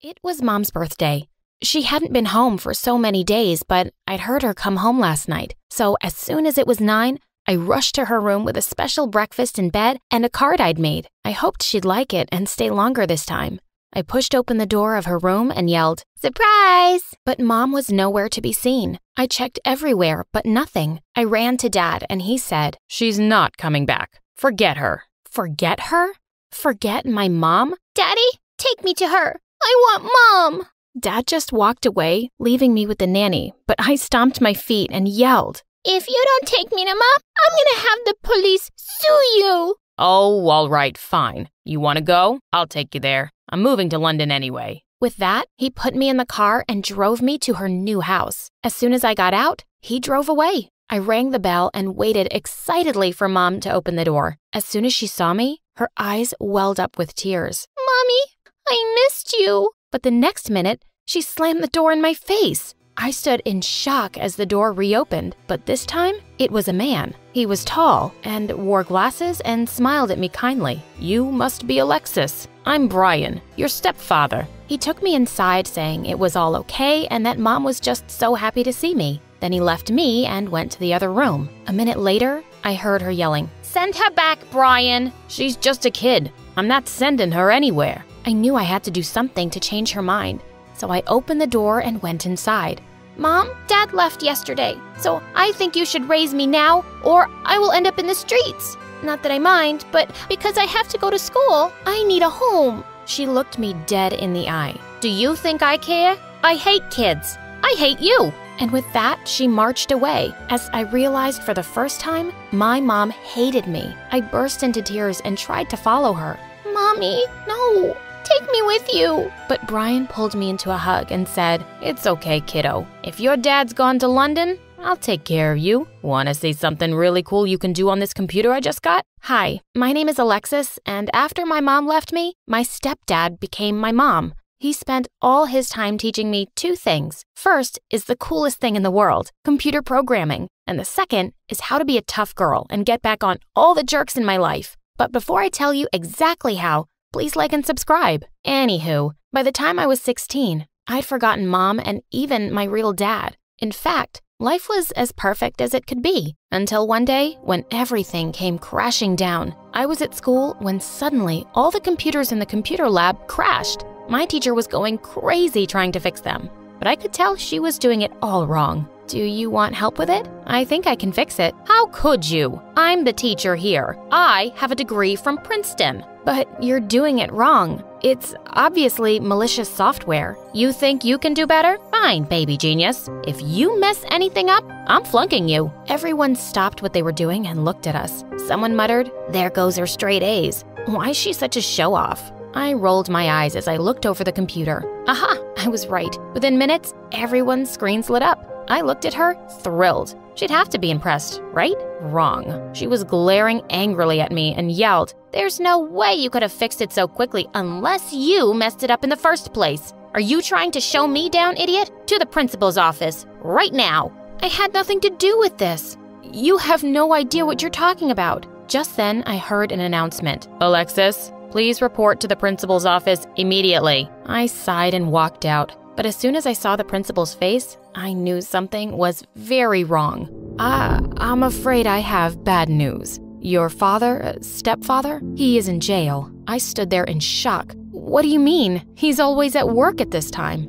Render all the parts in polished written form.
It was Mom's birthday. She hadn't been home for so many days, but I'd heard her come home last night. So as soon as it was 9, I rushed to her room with a special breakfast in bed and a card I'd made. I hoped she'd like it and stay longer this time. I pushed open the door of her room and yelled, "Surprise!" But Mom was nowhere to be seen. I checked everywhere, but nothing. I ran to Dad and he said, "She's not coming back. Forget her." Forget her? Forget my mom? Daddy, take me to her. I want Mom. Dad just walked away, leaving me with the nanny, but I stomped my feet and yelled, "If you don't take me to Mom, I'm gonna have the police sue you." Oh, all right, fine. You want to go? I'll take you there. I'm moving to London anyway. With that, he put me in the car and drove me to her new house. As soon as I got out, he drove away. I rang the bell and waited excitedly for Mom to open the door. As soon as she saw me, her eyes welled up with tears. "Mommy, I missed you." But the next minute, she slammed the door in my face. I stood in shock as the door reopened, but this time, it was a man. He was tall and wore glasses and smiled at me kindly. "You must be Alexis. I'm Brian, your stepfather." He took me inside saying it was all okay and that Mom was just so happy to see me. Then he left me and went to the other room. A minute later, I heard her yelling, "Send her back, Brian." "She's just a kid. I'm not sending her anywhere." I knew I had to do something to change her mind, so I opened the door and went inside. "Mom, Dad left yesterday, so I think you should raise me now or I will end up in the streets. Not that I mind, but because I have to go to school, I need a home." She looked me dead in the eye. "Do you think I care? I hate kids. I hate you." And with that, she marched away. As I realized for the first time, my mom hated me. I burst into tears and tried to follow her. "Mommy, no. Take me with you." But Brian pulled me into a hug and said, "It's okay, kiddo. If your dad's gone to London, I'll take care of you. Want to see something really cool you can do on this computer I just got?" "Hi, my name is Alexis, and after my mom left me, my stepdad became my mom. He spent all his time teaching me 2 things. First is the coolest thing in the world, computer programming. And the second is how to be a tough girl and get back on all the jerks in my life. But before I tell you exactly how, please like and subscribe." Anywho, by the time I was 16, I'd forgotten Mom and even my real dad. In fact, life was as perfect as it could be, until one day when everything came crashing down. I was at school when suddenly all the computers in the computer lab crashed. My teacher was going crazy trying to fix them, but I could tell she was doing it all wrong. Do you want help with it? I think I can fix it. "How could you? I'm the teacher here. I have a degree from Princeton." "But you're doing it wrong. It's obviously malicious software." "You think you can do better? Fine, baby genius. If you mess anything up, I'm flunking you." Everyone stopped what they were doing and looked at us. Someone muttered, "There goes her straight A's. Why is she such a show-off?" I rolled my eyes as I looked over the computer. Aha! I was right. Within minutes, everyone's screens lit up. I looked at her, thrilled. She'd have to be impressed, right? Wrong. She was glaring angrily at me and yelled, "There's no way you could have fixed it so quickly unless you messed it up in the first place. Are you trying to show me down, idiot? To the principal's office, right now." I had nothing to do with this. You have no idea what you're talking about. Just then, I heard an announcement. "Alexis, please report to the principal's office immediately." I sighed and walked out. But as soon as I saw the principal's face, I knew something was very wrong. I'm afraid I have bad news. Your father, stepfather, he is in jail." I stood there in shock. "What do you mean? He's always at work at this time."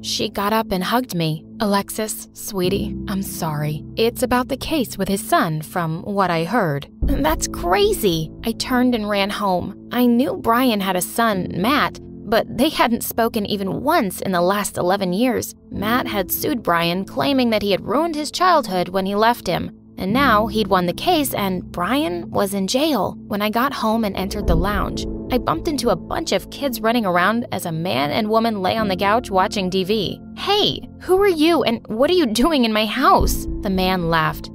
She got up and hugged me. "Alexis, sweetie, I'm sorry. It's about the case with his son, from what I heard." "That's crazy." I turned and ran home. I knew Brian had a son, Matt, but they hadn't spoken even once in the last 11 years. Matt had sued Brian, claiming that he had ruined his childhood when he left him. And now he'd won the case and Brian was in jail. When I got home and entered the lounge, I bumped into a bunch of kids running around as a man and woman lay on the couch watching TV. "Hey, who are you and what are you doing in my house?" The man laughed.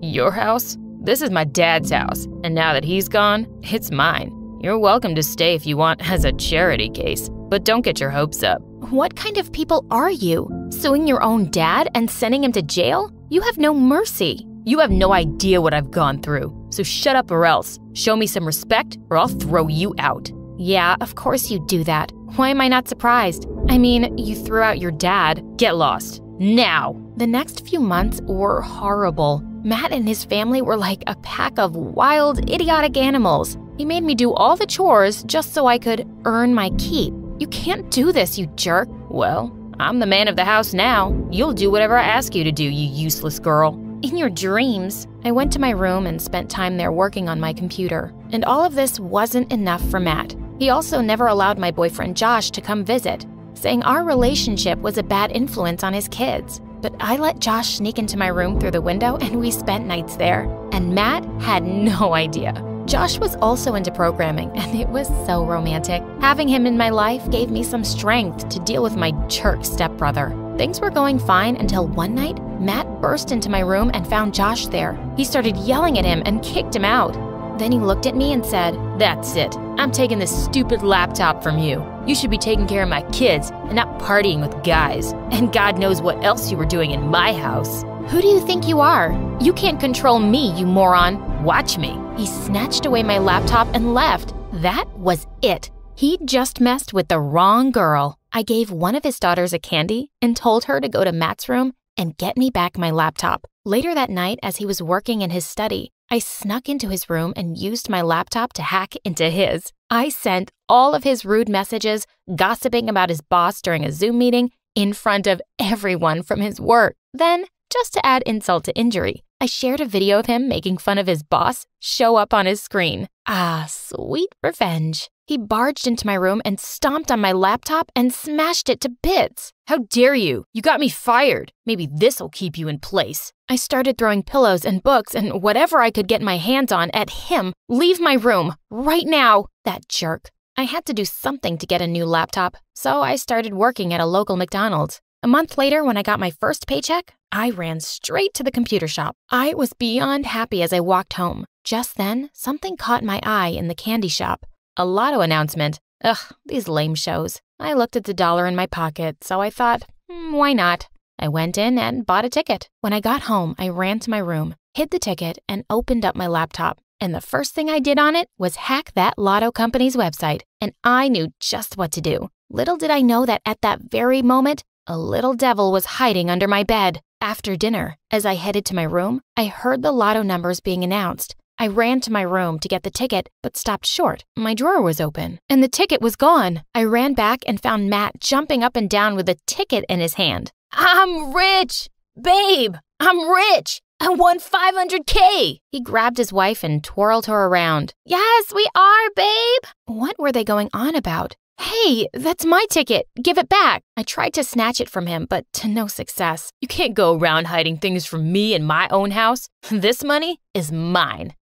"Your house? This is my dad's house, and now that he's gone, it's mine. You're welcome to stay if you want as a charity case, but don't get your hopes up." "What kind of people are you? Suing your own dad and sending him to jail? You have no mercy." "You have no idea what I've gone through, so shut up or else. Show me some respect or I'll throw you out." "Yeah, of course you'd do that. Why am I not surprised? I mean, you threw out your dad. Get lost. Now! The next few months were horrible. Matt and his family were like a pack of wild, idiotic animals. He made me do all the chores just so I could earn my keep. You can't do this, you jerk. Well, I'm the man of the house now. You'll do whatever I ask you to do, you useless girl. In your dreams. I went to my room and spent time there working on my computer. And all of this wasn't enough for Matt. He also never allowed my boyfriend Josh to come visit, saying our relationship was a bad influence on his kids. But I let Josh sneak into my room through the window and we spent nights there. And Matt had no idea. Josh was also into programming and it was so romantic. Having him in my life gave me some strength to deal with my jerk stepbrother. Things were going fine until one night, Matt burst into my room and found Josh there. He started yelling at him and kicked him out. Then he looked at me and said, "That's it. I'm taking this stupid laptop from you. You should be taking care of my kids and not partying with guys. And God knows what else you were doing in my house." "Who do you think you are? You can't control me, you moron." "Watch me." He snatched away my laptop and left. That was it. He'd just messed with the wrong girl. I gave one of his daughters a candy and told her to go to Matt's room and get me back my laptop. Later that night, as he was working in his study, I snuck into his room and used my laptop to hack into his. I sent all of his rude messages, gossiping about his boss during a Zoom meeting in front of everyone from his work. Then, just to add insult to injury, I shared a video of him making fun of his boss show up on his screen. Ah, sweet revenge. He barged into my room and stomped on my laptop and smashed it to bits. "How dare you? You got me fired. Maybe this'll keep you in place." I started throwing pillows and books and whatever I could get my hands on at him. "Leave my room, right now!" That jerk. I had to do something to get a new laptop, so I started working at a local McDonald's. A month later, when I got my first paycheck, I ran straight to the computer shop. I was beyond happy as I walked home. Just then, something caught my eye in the candy shop. A lotto announcement. Ugh, these lame shows. I looked at the dollar in my pocket, so I thought, why not? I went in and bought a ticket. When I got home, I ran to my room, hid the ticket, and opened up my laptop. And the first thing I did on it was hack that lotto company's website, and I knew just what to do. Little did I know that at that very moment, a little devil was hiding under my bed. After dinner, as I headed to my room, I heard the lotto numbers being announced. I ran to my room to get the ticket, but stopped short. My drawer was open, and the ticket was gone. I ran back and found Matt jumping up and down with a ticket in his hand. "I'm rich! Babe, I'm rich! I won $500K! He grabbed his wife and twirled her around. "Yes, we are, babe!" What were they going on about? "Hey, that's my ticket. Give it back." I tried to snatch it from him, but to no success. "You can't go around hiding things from me in my own house. This money is mine."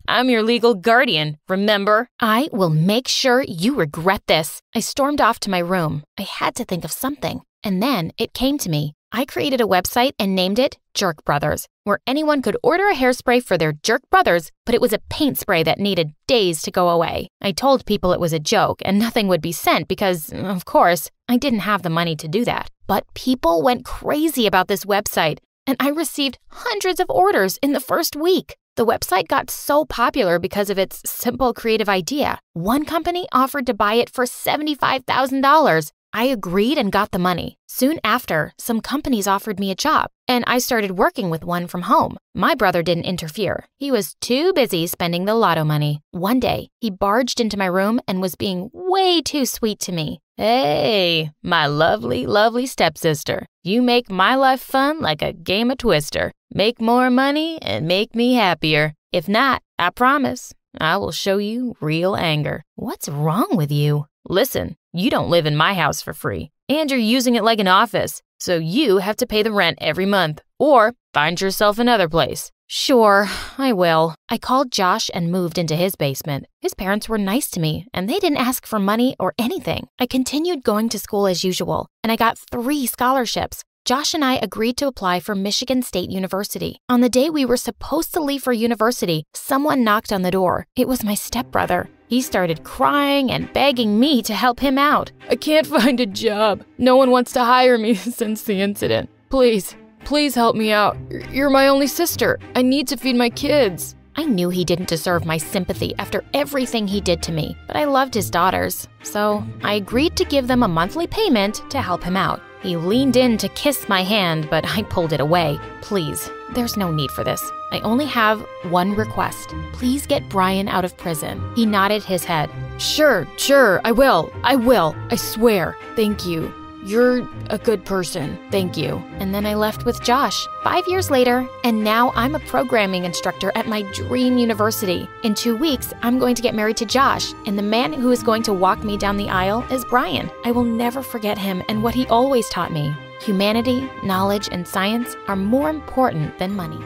"I'm your legal guardian, remember?" "I will make sure you regret this." I stormed off to my room. I had to think of something. And then it came to me. I created a website and named it Jerk Brothers, where anyone could order a hairspray for their jerk brothers, but it was a paint spray that needed days to go away. I told people it was a joke and nothing would be sent because, of course, I didn't have the money to do that. But people went crazy about this website, and I received hundreds of orders in the first week. The website got so popular because of its simple creative idea. One company offered to buy it for $75,000. I agreed and got the money. Soon after, some companies offered me a job, and I started working with one from home. My brother didn't interfere. He was too busy spending the lotto money. One day, he barged into my room and was being way too sweet to me. "Hey, my lovely, lovely stepsister. You make my life fun like a game of Twister. Make more money and make me happier. If not, I promise, I will show you real anger." What's wrong with you? "Listen, you don't live in my house for free, and you're using it like an office, so you have to pay the rent every month, or find yourself another place." "Sure, I will." I called Josh and moved into his basement. His parents were nice to me, and they didn't ask for money or anything. I continued going to school as usual, and I got 3 scholarships. Josh and I agreed to apply for Michigan State University. On the day we were supposed to leave for university, someone knocked on the door. It was my stepbrother. He started crying and begging me to help him out. "I can't find a job. No one wants to hire me since the incident. Please help me out. You're my only sister. I need to feed my kids." I knew he didn't deserve my sympathy after everything he did to me, but I loved his daughters, so I agreed to give them a monthly payment to help him out. He leaned in to kiss my hand, but I pulled it away. Please, there's no need for this. I only have one request. Please get Brian out of prison. He nodded his head. Sure, I will. I swear. Thank you. You're a good person. Thank you. And then I left with Josh. 5 years later, and now I'm a programming instructor at my dream university. In 2 weeks, I'm going to get married to Josh, and the man who is going to walk me down the aisle is Brian. I will never forget him and what he always taught me. Humanity, knowledge, and science are more important than money.